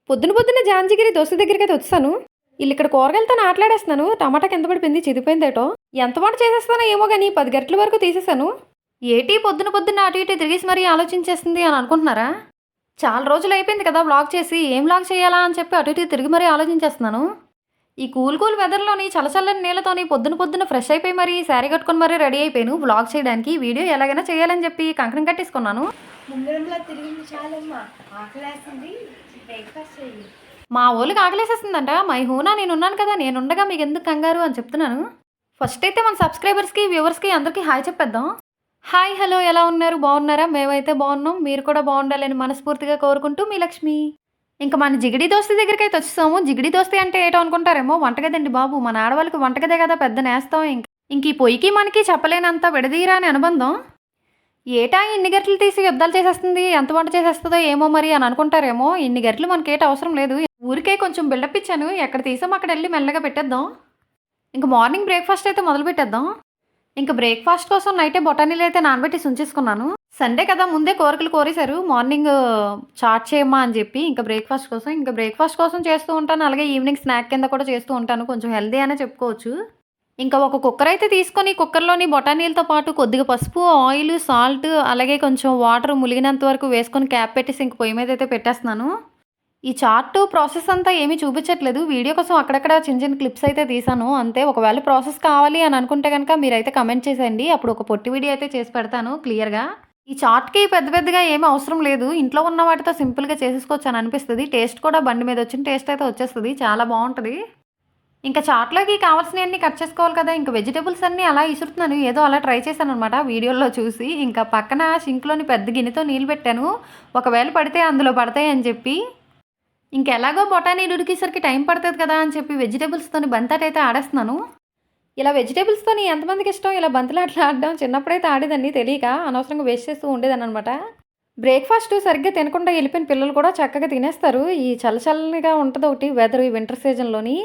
పొద్దున పొద్దున్న జాంజిగిరి దోస్తు దగ్గరికైతే వచ్చాను. ఇక్కడ కూరగాయలతో ఆటలాడేస్తున్నాను. టమాటా కింద పడిపోయింది, చిదిపోయిందేటో. ఎంత వంట చేసేస్తానో ఏమో కానీ 10 గంటల వరకు తీసేసాను. ఏటి పొద్దున పొద్దున్న అటు ఇటు తిరిగేసి మరీ ఆలోచించేస్తుంది అని అనుకుంటున్నారా? చాలా రోజులు అయిపోయింది కదా వ్లాగ్ చేసి. ఏం వ్లాగ్ చేయాలా అని చెప్పి అటు ఇటు తిరిగి మరీ ఆలోచించేస్తున్నాను. ఈ కూల్ కూల్ వెదర్లోని చల్లచల్లని నీళ్ళతోని పొద్దున పొద్దున ఫ్రెష్ అయిపోయి మరీ శారీ కట్టుకొని మరీ రెడీ అయిపోయాను వ్లాగ్ చేయడానికి. వీడియో ఎలాగైనా చేయాలని చెప్పి కంకణం కట్టేసుకున్నాను. మా ఊళ్ళకి ఆకలేసేస్తుందంట. మై హూనా నేనున్నాను కదా, నేనుండగా మీకు ఎందుకు కంగారు అని చెప్తున్నాను. ఫస్ట్ అయితే మన సబ్స్క్రైబర్స్కి వ్యూవర్స్కి అందరికీ హాయ్ చెప్పేద్దాం. హాయ్ హలో, ఎలా ఉన్నారు? బాగున్నారా? మేమైతే బాగున్నాం. మీరు కూడా బాగుండాలని మనస్ఫూర్తిగా కోరుకుంటూ మీ లక్ష్మి. ఇంకా మన జిగిడి దోస్తీ దగ్గరికి అయితే వచ్చేసాము. జిగిడి దోస్తీ అంటే ఏటో అనుకుంటారేమో, వంటగదండి బాబు. మన ఆడవాళ్ళకి వంటగదే కదా పెద్ద నేస్తాం. ఇంక ఈ పొయ్యికి మనకి చెప్పలేనంత విడదీరాని అనుబంధం. ఏటా ఇన్ని గంటలు తీసి యుద్ధాలు చేసేస్తుంది, ఎంత వంట చేసేస్తుందో ఏమో మరి అని అనుకుంటారేమో. ఇన్ని గంటలు మనకేట అవసరం లేదు. ఊరికే కొంచెం బిల్డప్ ఇచ్చాను. ఎక్కడ తీసాం అక్కడ వెళ్ళి మెల్లగా పెట్టేద్దాం. ఇంకా మార్నింగ్ బ్రేక్ఫాస్ట్ అయితే మొదలు పెట్టేద్దాం. ఇంకా బ్రేక్ఫాస్ట్ కోసం నైటే బొటానీలు అయితే నానబెట్టి ఉంచేసుకున్నాను. సండే కదా, ముందే కోరికలు కోరేశారు మార్నింగ్ చాట్ చేయమ్మా అని చెప్పి. ఇంకా బ్రేక్ఫాస్ట్ కోసం చేస్తూ ఉంటాను. అలాగే ఈవినింగ్ స్నాక్ కింద కూడా చేస్తూ ఉంటాను. కొంచెం హెల్దీ అనే చెప్పుకోవచ్చు. ఇంకా ఒక కుక్కర్ అయితే తీసుకొని కుక్కర్లోని బొటానీలతో పాటు కొద్దిగా పసుపు, ఆయిల్, సాల్ట్, అలాగే కొంచెం వాటర్ ములిగినంత వరకు వేసుకొని క్యాప్ పెట్టేసి ఇంక పొయ్యి మీద అయితే పెట్టేస్తున్నాను. ఈ చార్ట్ ప్రాసెస్ అంతా ఏమీ చూపించట్లేదు. వీడియో కోసం అక్కడక్కడ చిన్న చిన్న క్లిప్స్ అయితే తీసాను అంతే. ఒకవేళ ప్రాసెస్ కావాలి అని అనుకుంటే కనుక మీరైతే కమెంట్ చేసేయండి. అప్పుడు ఒక పొట్టి వీడియో అయితే చేసి పెడతాను క్లియర్గా. ఈ చాట్కి పెద్దగా ఏమీ అవసరం లేదు. ఇంట్లో ఉన్న వాటితో సింపుల్గా చేసేసుకోవచ్చు అని అనిపిస్తుంది. టేస్ట్ కూడా బండి మీద వచ్చిన టేస్ట్ అయితే వచ్చేస్తుంది. చాలా బాగుంటుంది. ఇంకా చాట్లోకి కావాల్సినవన్నీ కట్ చేసుకోవాలి కదా. ఇంకా వెజిటేబుల్స్ అన్నీ అలా ఇసురుతున్నాను. ఏదో అలా ట్రై చేశాను అనమాట వీడియోలో చూసి. ఇంకా పక్కన సింక్లోని పెద్ద గిన్నెతో నీళ్ళు పెట్టాను, ఒకవేళ పడితే అందులో పడతాయి అని చెప్పి. ఇంకెలాగో బొటానీలు ఉడికేసరికి టైం పడుతుంది కదా అని చెప్పి వెజిటేబుల్స్తో బంతాట అయితే ఆడేస్తున్నాను. ఇలా వెజిటేబుల్స్తో ఎంతమందికి ఇష్టం ఇలా బంతులు అట్లా ఆడడం? చిన్నప్పుడైతే ఆడేదాన్ని, తెలియక అనవసరంగా వేస్ట్ చేస్తూ ఉండేదాన్ని అనమాట. బ్రేక్ఫాస్ట్ సరిగ్గా తినకుండా వెళ్ళిపోయిన పిల్లలు కూడా చక్కగా తినేస్తారు. ఈ చల్లచల్లగా ఉంటుంది ఒకటి వెదర్ ఈ వింటర్ సీజన్లోని.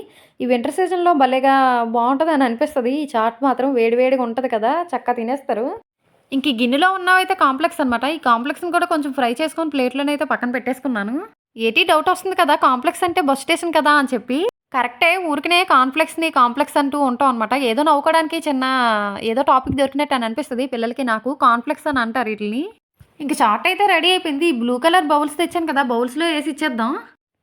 ఈ వింటర్ సీజన్లో భలేగా బాగుంటుంది అని అనిపిస్తుంది. ఈ చాట్ మాత్రం వేడివేడిగా ఉంటుంది కదా, చక్కగా తినేస్తారు. ఇంక ఈ గిన్నెలో ఉన్నవైతే కాంప్లెక్స్ అనమాట. ఈ కాంప్లెక్స్ని కూడా కొంచెం ఫ్రై చేసుకొని ప్లేట్లోనైతే పక్కన పెట్టేసుకున్నాను. ఏటీ డౌట్ వస్తుంది కదా, కాంప్లెక్స్ అంటే బస్ స్టేషన్ కదా అని చెప్పి. కరెక్టే, ఊరికనే కాంప్లెక్స్ అంటూ ఉంటాం అనమాట. ఏదో నవ్వుకోవడానికి చిన్న ఏదో టాపిక్ దొరికినట్టు అని అనిపిస్తుంది పిల్లలకి. నాకు కాంప్లెక్స్ అని అంటారు వీటిని. ఇంక చాట్ అయితే రెడీ అయిపోయింది. ఈ బ్లూ కలర్ బౌల్స్ తెచ్చాను కదా, బౌల్స్లో వేసి ఇచ్చేద్దాం.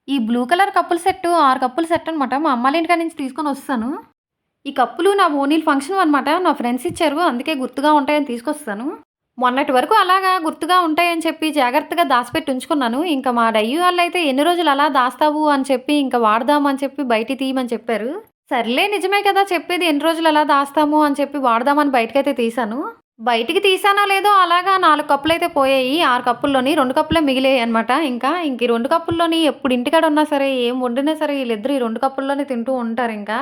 ఈ బ్లూ కలర్ కప్పుల సెట్ 6 కప్పుల సెట్ అనమాట. మా అమ్మాళ్ళ ఇంటికాడ నుంచి తీసుకొని వస్తాను. ఈ కప్పులు నా ఓనీల్ ఫంక్షన్ అనమాట. నా ఫ్రెండ్స్ ఇచ్చారు, అందుకే గుర్తుగా ఉంటాయని తీసుకొస్తాను. మొన్నటి వరకు అలాగా గుర్తుగా ఉంటాయని చెప్పి జాగ్రత్తగా దాచిపెట్టి ఉంచుకున్నాను. ఇంకా మా డయ్యూ వాళ్ళు అయితే ఎన్ని రోజులు అలా దాస్తావు అని చెప్పి ఇంకా వాడదాము అని చెప్పి బయట తీయమని చెప్పారు. సర్లే నిజమే కదా చెప్పేది, ఎన్ని రోజులు అలా దాస్తాము అని చెప్పి వాడదామని బయటకైతే తీసాను. బయటికి తీసానో లేదో అలాగా 4 కప్పులు అయితే పోయాయి. 6 కప్పుల్లోని 2 కప్పులే మిగిలాయి అనమాట. ఇంకా ఈ 2 కప్పుల్లోని ఎప్పుడు ఇంటికాడ ఉన్నా సరే, ఏం వండినా సరే వీళ్ళిద్దరు ఈ 2 కప్పుల్లోనే తింటూ ఉంటారు. ఇంకా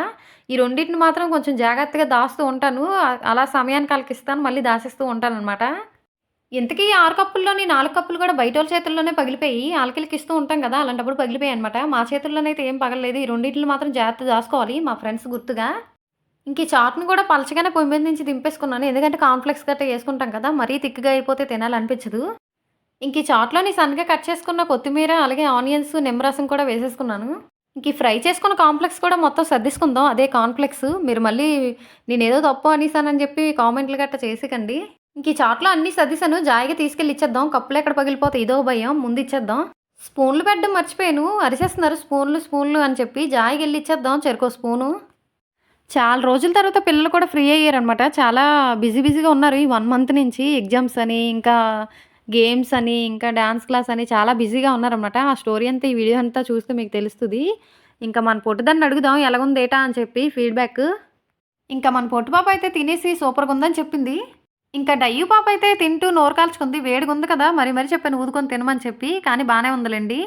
ఈ రెండింటిని మాత్రం కొంచెం జాగ్రత్తగా దాస్తూ ఉంటాను. అలా సమయానికి ఆలకిస్తాను, మళ్ళీ దాచేస్తూ ఉంటాను అనమాట. ఇంతకీ 6 కప్పుల్లోని 4 కప్పులు కూడా బయట వాళ్ళ చేతుల్లోనే పగిలిపోయి, ఆలకిలకి ఇస్తూ ఉంటాం కదా, అలాంటప్పుడు పగిలిపోయాయి అనమాట. మా చేతుల్లోనైతే ఏం పగలలేదు. ఈ రెండింటిని మాత్రం జాగ్రత్త దాచుకోవాలి మా ఫ్రెండ్స్ గుర్తుగా. ఇంక ఈ చాట్‌ని కూడా పలచగానే పొయ్యి మీద నుంచి దింపేసుకున్నాను. ఎందుకంటే కాన్‌ఫ్లెక్స్ గట్టా యేసుకుంటాం కదా, మరీ తిక్కుగా అయిపోతే తినాలనిపించదు. ఇంక ఈ చాట్‌లోని సన్నగా కట్ చేసుకున్న కొత్తిమీర, అలాగే ఆనియన్స్, నిమ్మరసం కూడా వేసేసుకున్నాను. ఇంక ఈ ఫ్రై చేసుకున్న కాంప్లెక్స్ కూడా మొత్తం సర్దేసుకుందాం. అదే కాన్‌ఫ్లెక్స్. మీరు మళ్ళీ నేనేదో తప్పు అనేసానని చెప్పి కామెంట్లు గట్టా చేసేయకండి. ఇంక ఈ చాట్‌లో అన్నీ సర్దేశాను. జాయిగా తీసుకెళ్ళి ఇచ్చేద్దాం. కప్పులు ఎక్కడ పగిలిపోతాయి ఇదో భయం, ముందు ఇచ్చేద్దాం. స్పూన్లు పెట్టడం మర్చిపోయాను. అరిచేస్తున్నారు స్పూన్లు అని చెప్పి. జాయిగా వెళ్ళి ఇచ్చేద్దాం చెరకో స్పూను. చాలా రోజుల తర్వాత పిల్లలు కూడా ఫ్రీ అయ్యారనమాట. చాలా బిజీగా ఉన్నారు ఈ 1 మంత్ నుంచి. ఎగ్జామ్స్ అని, ఇంకా గేమ్స్ అని, ఇంకా డాన్స్ క్లాస్ అని చాలా బిజీగా ఉన్నారనమాట. ఆ స్టోరీ అంతా ఈ వీడియో అంతా చూస్తే మీకు తెలుస్తుంది. ఇంకా మన పొట్టుదాన్ని అడుగుదాం ఎలాగుంది ఏటా అని చెప్పి ఫీడ్బ్యాక్. ఇంకా మన పొట్టు పాప అయితే తినేసి సూపర్గా ఉందని చెప్పింది. ఇంకా డయ్యూ పాప అయితే తింటూ నోరు కాల్చుకుంది. వేడిగా ఉంది కదా, మరి చెప్పాను ఊదుకొని తినమని చెప్పి. కానీ బాగానే ఉందిలేండి.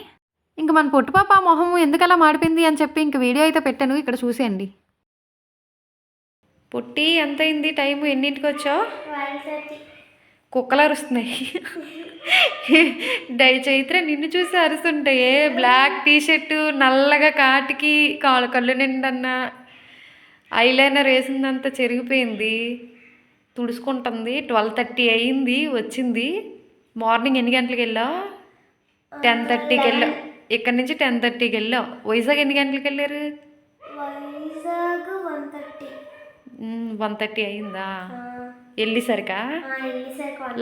ఇంకా మన పొట్టు పాప మొహం ఎందుకలా మాడిపోయింది అని చెప్పి ఇంక వీడియో అయితే పెట్టాను, ఇక్కడ చూసేయండి. పొట్టి ఎంత అయింది టైము? ఎన్నింటికి వచ్చావు? కుక్కలు అరుస్తున్నాయి. చైత్ర నిన్ను చూసి అరుస్తుంటాయే. బ్లాక్ టీషర్టు, నల్లగా కాటికి కళ్ళు నిండన్న ఐలైనర్ వేసిందంతా చెరిగిపోయింది, తుడుచుకుంటుంది. 12:30 అయింది వచ్చింది. మార్నింగ్ ఎన్ని గంటలకు వెళ్ళావు? 10:30కి వెళ్ళావు. ఇక్కడ నుంచి 10:30కి వెళ్ళాం. వైజాగ్ ఎన్ని గంటలకు వెళ్ళారు? వైజాగ్ 1:30. 1:30 అయిందా? వెళ్ళేసరికా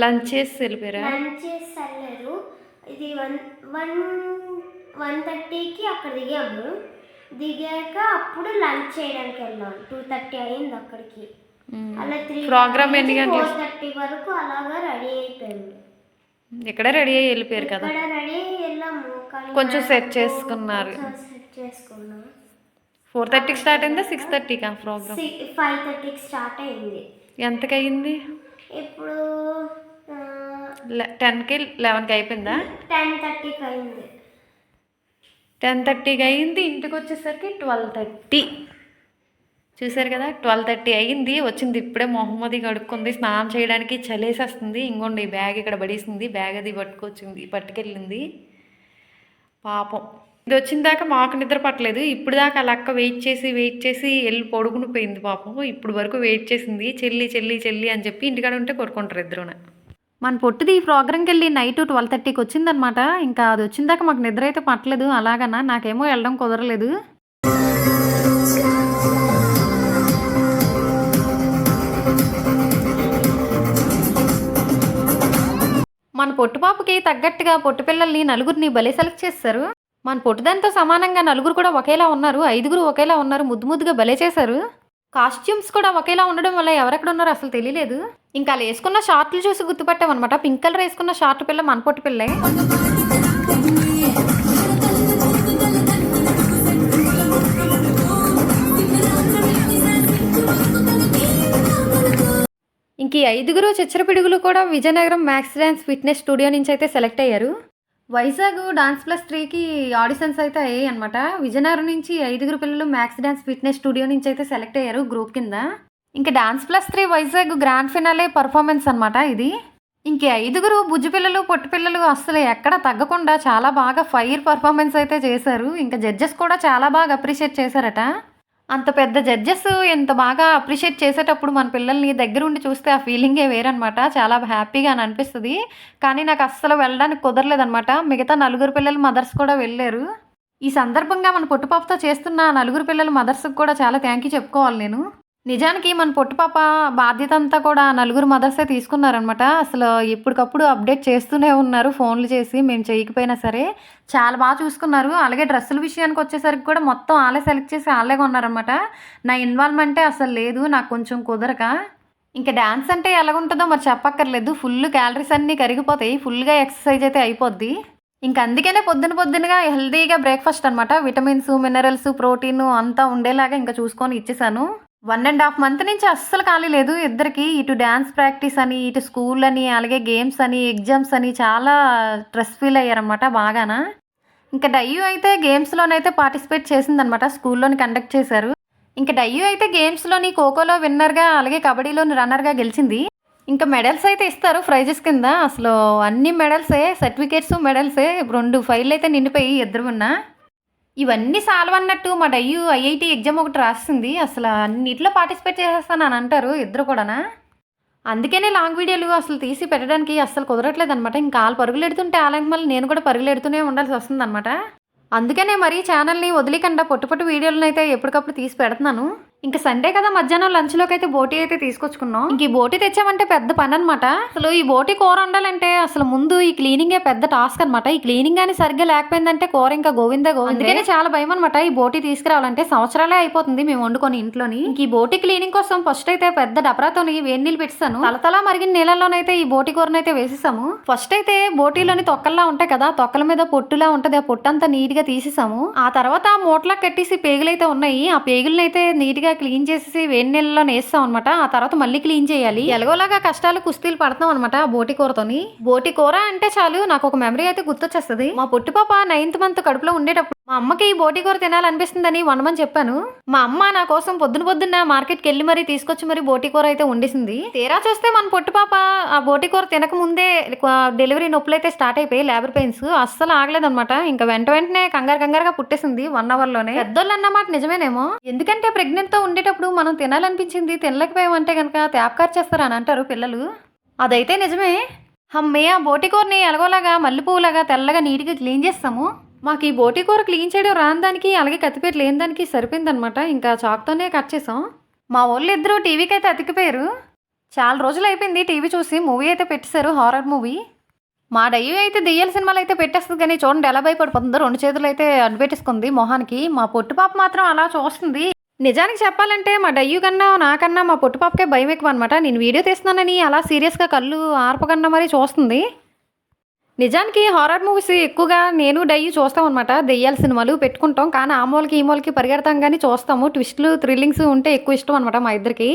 లంచ్ చేసి వెళ్ళిపోయారా? లంచ్ చేసి వెళ్ళారు. ఇది 1:30కి అక్కడ దిగాము. దిగాక అప్పుడు లంచ్ చేయడానికి వెళ్ళాం. 2:30 అయింది అక్కడికి. అలా 3 ప్రోగ్రామ్ ఎన్ని గంటలు? 4:30 వరకు అలాగా రెడీ అయిపోయాము. ఇక్కడ రెడీ అయ్యి వెళ్ళిపోయారు కదా? ఇక్కడ రెడీ అయ్యి వెళ్ళాము. కొంచెం సెట్ చేసుకున్నారు. 4:30కి స్టార్ట్ అయిందా 6:30కా ప్రోగ్రామ్? 5:30కి స్టార్ట్ అయింది. ఎంతకి అయింది ఇప్పుడు? 10కి 11కి అయిపోయిందా? 10:30కి అయింది. 10:30కి అయింది. ఇంటికి వచ్చేసరికి 12:30. చూసారు కదా, 12:30 అయింది. వచ్చింది ఇప్పుడే మొహమ్మది కడుక్కుంది, స్నానం చేయడానికి. చలేసేస్తుంది. ఇంకోండి బ్యాగ్ ఇక్కడ పడేసింది. బ్యాగ్ అది పట్టుకెళ్ళింది పాపం. ఇది వచ్చిన దాకా మాకు నిద్ర పట్టలేదు. ఇప్పుడు దాకా అలా అక్క వెయిట్ చేసి వెళ్ళి పడుకుని పోయింది పాపం. ఇప్పుడు వరకు వెయిట్ చేసింది. చెల్లి చెల్లి చెల్లి అని చెప్పి ఇంటికాడ ఉంటే కొట్టుకుంటారు ఇద్దరున. మన పొట్టిది ఈ ప్రోగ్రామ్కి వెళ్ళి నైట్ 12:30కి వచ్చిందనమాట. ఇంకా అది వచ్చిన దాకా మాకు నిద్ర అయితే పట్టలేదు. అలాగన్నా నాకేమో వెళ్ళడం కుదరలేదు. మన పొట్టుపాపకి తగ్గట్టుగా పొట్టు పిల్లల్ని 4 భలే సెలెక్ట్ చేస్తారు. మన పొట్టుదానితో సమానంగా 4 కూడా ఒకేలా ఉన్నారు. 5 ఒకేలా ఉన్నారు. ముద్దుగా భలే చేశారు. కాస్ట్యూమ్స్ కూడా ఒకేలా ఉండడం వల్ల ఎవరెక్కడ ఉన్నారో అసలు తెలియలేదు. ఇంకా అలా వేసుకున్న షార్ట్లు చూసి గుర్తుపట్టామన్నమాట. పింక్ కలర్ వేసుకున్న షార్ట్ పిల్ల మన పొట్టు పిల్లే. ఇంక ఈ 5 చిచ్చరపిడుగులు కూడా Vizianagaram max dance fitness studio నుంచి అయితే సెలెక్ట్ అయ్యారు. వైజాగ్ Dance+3కి ఆడిషన్స్ అయితే అయ్యాయి అనమాట. విజయనగరం నుంచి 5 పిల్లలు మ్యాక్స్ డ్యాన్స్ ఫిట్నెస్ స్టూడియో నుంచి అయితే సెలెక్ట్ అయ్యారు గ్రూప్ కింద. ఇంకా Dance+3 Vizag grand finale performance అనమాట ఇది. ఇంక 5 బుజ్జి పిల్లలు పొట్టు పిల్లలు అస్సలు ఎక్కడ తగ్గకుండా చాలా బాగా ఫైర్ పర్ఫార్మెన్స్ అయితే చేశారు. ఇంకా జడ్జెస్ కూడా చాలా బాగా అప్రిషియేట్ చేశారట. అంత పెద్ద జడ్జెస్ ఎంత బాగా అప్రిషియేట్ చేసేటప్పుడు మన పిల్లల్ని దగ్గరుండి చూస్తే ఆ ఫీలింగే వేరనమాట. చాలా హ్యాపీగా అని అనిపిస్తుంది. కానీ నాకు అస్సలు వెళ్ళడానికి కుదరలేదనమాట. మిగతా 4 పిల్లల మదర్స్ కూడా వెళ్ళారు. ఈ సందర్భంగా మన పొట్టుపాపతో చేస్తున్న 4 పిల్లల మదర్స్కి కూడా చాలా థ్యాంక్ యూ చెప్పుకోవాలి నేను. నిజానికి మన పొట్టుపాప బాధ్యత అంతా కూడా 4 మదర్సే తీసుకున్నారనమాట. అసలు ఎప్పటికప్పుడు అప్డేట్ చేస్తూనే ఉన్నారు ఫోన్లు చేసి, మేము చేయకపోయినా సరే చాలా బాగా చూసుకున్నారు. అలాగే డ్రెస్సుల విషయానికి వచ్చేసరికి కూడా మొత్తం వాళ్ళే సెలెక్ట్ చేసి వాళ్ళే కొన్నారనమాట. నా ఇన్వాల్వ్మెంటే అసలు లేదు, నాకు కొంచెం కుదరక. ఇంకా డ్యాన్స్ అంటే ఎలాగుంటుందో మరి చెప్పక్కర్లేదు. ఫుల్ క్యాలరీస్ అన్నీ కరిగిపోతాయి, ఫుల్గా ఎక్సర్సైజ్ అయితే అయిపోద్ది. ఇంకా అందుకనే పొద్దునగా హెల్తీగా బ్రేక్ఫాస్ట్ అనమాట. విటమిన్స్, మినరల్స్, ప్రోటీన్ అంతా ఉండేలాగా ఇంకా చూసుకొని ఇచ్చేసాను. 1.5 మంత్ నుంచి అస్సలు ఖాళీ లేదు ఇద్దరికి. ఇటు డ్యాన్స్ ప్రాక్టీస్ అని, ఇటు స్కూల్ అని, అలాగే గేమ్స్ అని, ఎగ్జామ్స్ అని చాలా స్ట్రెస్ ఫీల్ అయ్యారనమాట బాగానా. ఇంకా డయ్యూ అయితే గేమ్స్లోనైతే పార్టిసిపేట్ చేసిందనమాట. స్కూల్లోని కండక్ట్ చేశారు. ఇంకా డయ్యూ అయితే గేమ్స్లోని ఖోఖోలో విన్నర్గా, అలాగే కబడ్డీలోని రన్నర్గా గెలిచింది. ఇంకా మెడల్స్ అయితే ఇస్తారు ప్రైజెస్ కింద. అసలు అన్ని మెడల్సే, సర్టిఫికేట్స్ మెడల్సే. 2 ఫైళ్ళు అయితే నిండిపోయి ఇద్దరున్నా. ఇవన్నీ సాల్వన్నట్టు మా డయ్యూ IIT ఎగ్జామ్ ఒకటి రాసింది. అసలు అన్నిట్లో పార్టిసిపేట్ చేసేస్తాను అని అంటారు ఇద్దరు కూడానా. అందుకనే లాంగ్ వీడియోలు అసలు తీసి పెట్టడానికి అస్సలు కుదరట్లేదు అనమాట. ఇంకా వాళ్ళు పరుగులు ఎడుతుంటే మళ్ళీ నేను కూడా పరుగులు ఎడుతూనే ఉండాల్సి వస్తుంది అనమాట. అందుకనే మరి ఛానల్ని వదిలేకుండా పొట్టు వీడియోలను అయితే ఎప్పటికప్పుడు తీసి పెడుతున్నాను. ఇంకా సండే కదా, మధ్యాహ్నం లంచ్లోకి అయితే బోటీ అయితే తీసుకొచ్చుకున్నాం. ఇంక ఈ బోటీ తెచ్చామంటే పెద్ద పని అనమాట. అసలు ఈ బోటీ కూర వండాలంటే అసలు ముందు ఈ క్లీనింగే పెద్ద టాస్క్ అనమాట. ఈ క్లీనింగ్ కానీ సరిగ్గా లేకపోయిందంటే కూర ఇంకా గోవిందే. అందుకనే చాలా భయం అనమాట ఈ బోటీ తీసుకురావాలంటే. సంవత్సరాలే అయిపోతుంది మేము వండుకొని ఇంట్లోని. ఇంక ఈ బోటీ క్లీనింగ్ కోసం ఫస్ట్ అయితే పెద్ద డబరాతోని వేడి నీళ్ళు పెట్టాను. తలతలా మరిగిన నీళ్ళలోనైతే ఈ బోటీ కూరనైతే వేసేసాము. ఫస్ట్ అయితే బోటీలోని తొక్కల్లా ఉంటాయి కదా, తొక్కల మీద పొట్టులా ఉంటది. ఆ పొట్టంతా నీట్ గా తీసేసాము. ఆ తర్వాత మూటలా కట్టేసి పేగులైతే ఉన్నాయి. ఆ పేగులనైతే నీట్ గా క్లీన్ చేసి వేడి నీళ్ళలో వేస్తాం అనమాట. ఆ తర్వాత మళ్ళీ క్లీన్ చేయాలి. ఎలాగోలాగా కష్టాలు కుస్తీలు పడతాం అనమాట బోటి కూరతోని. బోటి కూర అంటే చాలు నాకు ఒక మెమరీ అయితే గుర్తొచ్చేస్తుంది. మా పొట్టి పాప 9th మంత్ కడుపులో ఉండేటప్పుడు మా అమ్మకి ఈ బోటి కూర తినాలనిపిస్తుందని వండమని చెప్పాను. మా అమ్మ నా కోసం పొద్దున్న మార్కెట్కి వెళ్ళి మరీ తీసుకొచ్చి మరి బోటి కూర అయితే వండేసింది. తీరా చూస్తే మన పొట్టి పాప ఆ బోటి కూర తినక ముందే డెలివరీ నొప్పులు అయితే స్టార్ట్ అయిపోయి, లేబర్ పెయిన్స్ అస్సలు ఆగలేదన్నమాట. ఇంకా వెంటనే కంగారుగా పుట్టేసింది 1 hourలోనే. పెద్దోళ్ళు అన్నమాట నిజమేనేమో. ఎందుకంటే ప్రెగ్నెంట్ తో ఉండేటప్పుడు మనం తినాలనిపించింది తినలేకపోయామంటే కనుక తేపకారు చేస్తారని అంటారు పిల్లలు. అదైతే నిజమే. అమ్మే ఆ బోటి కూరని ఎలాగోలాగా మల్లెపువ్వులాగా తెల్లగా నీట్గా క్లీన్ చేస్తాము. మాకు ఈ బోటి కూర క్లీన్ చేయడం రాని దానికి అలాగే కత్తిపేట లేని దానికి సరిపోయిందనమాట. ఇంకా చాక్తోనే కట్ చేసాం. మా వాళ్ళు ఇద్దరు టీవీకి అయితే అతికిపోయారు. చాలా రోజులు అయిపోయింది టీవీ చూసి. మూవీ అయితే పెట్టేశారు, హారర్ మూవీ. మా డయ్యూ అయితే దెయ్యాల సినిమాలు అయితే పెట్టేస్తుంది కానీ చూడండి ఎలా భయపడిపోతుందో. 2 చేతులు అయితే అడ్డు పెట్టేసుకుంది మొహానికి. మా పొట్టు పాప మాత్రం అలా చూస్తుంది. నిజానికి చెప్పాలంటే మా డయ్యూ కన్నా నాకన్నా మా పొట్టు పాపకే భయం ఎక్కువ అనమాట. నేను వీడియో తీస్తున్నానని అలా సీరియస్గా కళ్ళు ఆర్పకన్నా మరీ చూస్తుంది. నిజానికి హారర్ మూవీస్ ఎక్కువగా నేను డయ్యూ చూస్తాం అనమాట. దెయ్యాల సినిమాలు పెట్టుకుంటాం కానీ ఆ మూలకి ఈ మూలకి పరిగెడతాం కానీ చూస్తాము. ట్విస్టులు థ్రిల్లింగ్స్ ఉంటే ఎక్కువ ఇష్టం అనమాట మా ఇద్దరికి.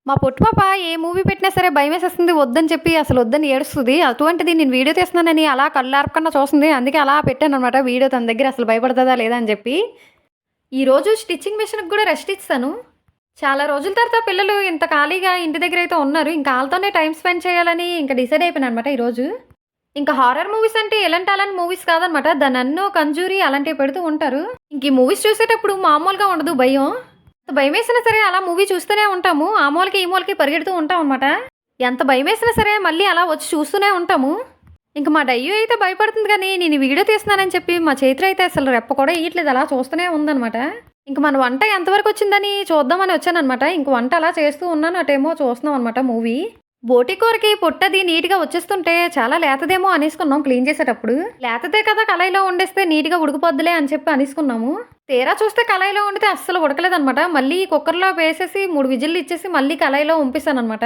మా పొట్టు పాప ఏ మూవీ పెట్టినా సరే భయం వేసేస్తుంది, వద్దని చెప్పి అసలు వద్దని ఏడుస్తుంది. అటువంటిది నేను వీడియో తీస్తున్నానని అలా కళ్ళు ఆర్పకుండా చూస్తుంది. అందుకే అలా పెట్టాను అనమాట వీడియో. తన దగ్గర అసలు భయపడుతుందా లేదా అని చెప్పి. ఈరోజు స్టిచ్చింగ్ మిషన్కి కూడా రెస్ట్ ఇస్తాను. చాలా రోజుల తర్వాత పిల్లలు ఇంత ఖాళీగా ఇంటి దగ్గర అయితే ఉన్నారు. ఇంకా వాళ్ళతోనే టైం స్పెండ్ చేయాలని ఇంకా డిసైడ్ అయిపోయాను అనమాట ఈరోజు. ఇంకా హారర్ మూవీస్ అంటే ఎలాంటి అలాంటి మూవీస్ కాదనమాట. నన్ను కంజూరి అలాంటివి పెడుతూ ఉంటారు. ఇంక ఈ మూవీస్ చూసేటప్పుడు మామూలుగా ఉండదు భయం. భయం వేసినా సరే అలా మూవీ చూస్తూనే ఉంటాము. ఆ మూలకి ఈ మూలకి పరిగెడుతూ ఉంటాం అనమాట. ఎంత భయం వేసినా సరే మళ్ళీ అలా వచ్చి చూస్తూనే ఉంటాము. ఇంకా మా డయ్యూ అయితే భయపడుతుంది కానీ నేను వీడియో తీస్తున్నానని చెప్పి మా చైత్ర అయితే అసలు రెప్ప కూడా ఇయట్లేదు, అలా చూస్తూనే ఉందనమాట. ఇంక మన వంట ఎంతవరకు వచ్చిందని చూద్దామని వచ్చానమాట. ఇంక వంట అలా చేస్తూ ఉన్నాను, అటేమో చూస్తున్నాం అనమాట మూవీ. బోటి కూరకి పొట్టది నీట్గా వచ్చేస్తుంటే చాలా లేతదేమో అనేసుకున్నాం క్లీన్ చేసేటప్పుడు. లేతదే కదా కళాయిలో వండేస్తే నీట్గా ఉడికిపోద్దులే అని చెప్పి అనేసుకున్నాము. తీరా చూస్తే కళాయిలో వండితే అస్సలు ఉడకలేదనమాట. మళ్ళీ కుక్కర్లో వేసేసి 3 విజిల్లు ఇచ్చేసి మళ్ళీ కళాయిలో వంపేశాను అనమాట.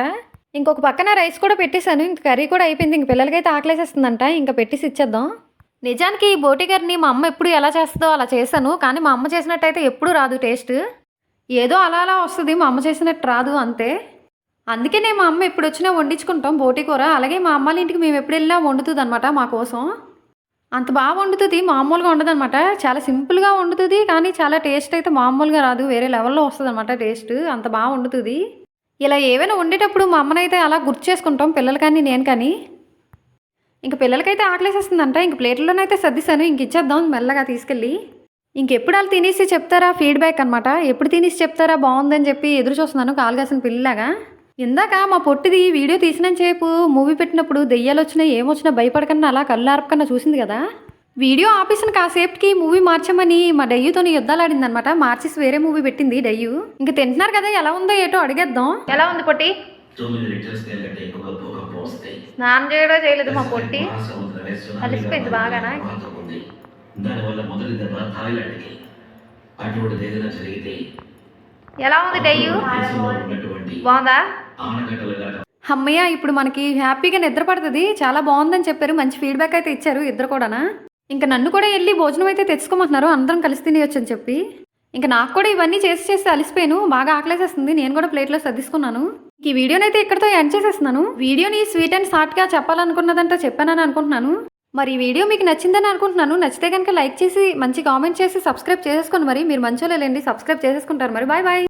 ఇంకొక పక్కన రైస్ కూడా పెట్టేశాను. ఇంక కర్రీ కూడా అయిపోయింది. ఇంక పిల్లలకైతే ఆకలేసేస్తుందంట, ఇంకా పెట్టేసి ఇచ్చేద్దాం. నిజానికి ఈ బోటి కర్రీని మా అమ్మ ఎప్పుడు ఎలా చేస్తుందో అలా చేశాను కానీ మా అమ్మ చేసినట్టయితే ఎప్పుడు రాదు టేస్ట్. ఏదో అలా అలా వస్తుంది, మా అమ్మ చేసినట్టు రాదు అంతే. అందుకనే మా అమ్మ ఎప్పుడు వచ్చినా వండించుకుంటాం బోటి కూర. అలాగే మా అమ్మాళ్ళ ఇంటికి మేము ఎప్పుడు వెళ్ళినా వండుతుంది అనమాట మా కోసం. అంత బాగా వండుతుంది, మామూలుగా ఉండదు అనమాట. చాలా సింపుల్గా వండుతుంది కానీ చాలా టేస్ట్ అయితే మామూలుగా రాదు, వేరే లెవెల్లో వస్తుంది అనమాట టేస్ట్. అంత బాగా వండుతుంది. ఇలా ఏవైనా వండేటప్పుడు మా అమ్మనైతే అలా గుర్తు చేసుకుంటాం, పిల్లలు కానీ నేను కానీ. ఇంక పిల్లలకైతే ఆకలేసేస్తుందంట. ఇంక ప్లేట్లోనైతే సర్దిశాను, ఇంక ఇచ్చేద్దాం మెల్లగా తీసుకెళ్ళి. ఇంకెప్పుడు వాళ్ళు తినేసి చెప్తారా ఫీడ్బ్యాక్ అనమాట. ఎప్పుడు తినేసి చెప్తారా బాగుందని చెప్పి ఎదురు చూస్తున్నాను కాలుగాసిన పిల్లలాగా. ఇందాక మా పొట్టిది వీడియో తీసినంతసేపు మూవీ పెట్టినప్పుడు దెయ్యాలు వచ్చినా ఏమొచ్చినా భయపడకుండా అలా కళ్ళు ఆర్పకన్నా చూసింది కదా. వీడియో ఆపేసిన కాసేపుకి మూవీ మార్చమని మా డయ్యూతోని యుద్ధాలు ఆడిందనమాట. మార్చేసి వేరే మూవీ పెట్టింది డయ్యూ. ఇంక తింటున్నారు కదా ఎలా ఉందో ఏటో అడిగేద్దాం. ఎలా ఉంది పొట్టి? స్నానం చేయడం చేయలేదు మా పొట్టి, అలిసిపోయింది బాగానా. ఎలా ఉంది డయ్యూ? బాగుందా? అమ్మయ్య, ఇప్పుడు మనకి హ్యాపీగా నిద్ర పడుతుంది. చాలా బాగుందని చెప్పారు, మంచి ఫీడ్బ్యాక్ అయితే ఇచ్చారు ఇద్దరు కూడానా. ఇంకా నన్ను కూడా వెళ్ళి భోజనం అయితే తెచ్చుకోమంటున్నారు, అందరం కలిసి తినేయొచ్చు అని చెప్పి. ఇంకా నాకు కూడా ఇవన్నీ చేసి అలిసిపోయాను, బాగా ఆకలేసేస్తుంది. నేను కూడా ప్లేట్లో సర్దిసుకున్నాను. ఈ వీడియోని అయితే ఇక్కడితో ఎండ్ చేసేస్తున్నాను. వీడియోని స్వీట్ అండ్ షార్ట్గా చెప్పాలనుకున్నదంతా చెప్పానని అనుకుంటున్నాను. మరి ఈ వీడియో మీకు నచ్చిందని అనుకుంటున్నాను. నచ్చితే కనుక లైక్ చేసి మంచి కామెంట్ చేసి సబ్స్క్రైబ్ చేసేసుకోండి. మరి మీరు మంచోళ్ళేండి, సబ్స్క్రైబ్ చేసేసుకుంటారు. మరి బాయ్ బాయ్.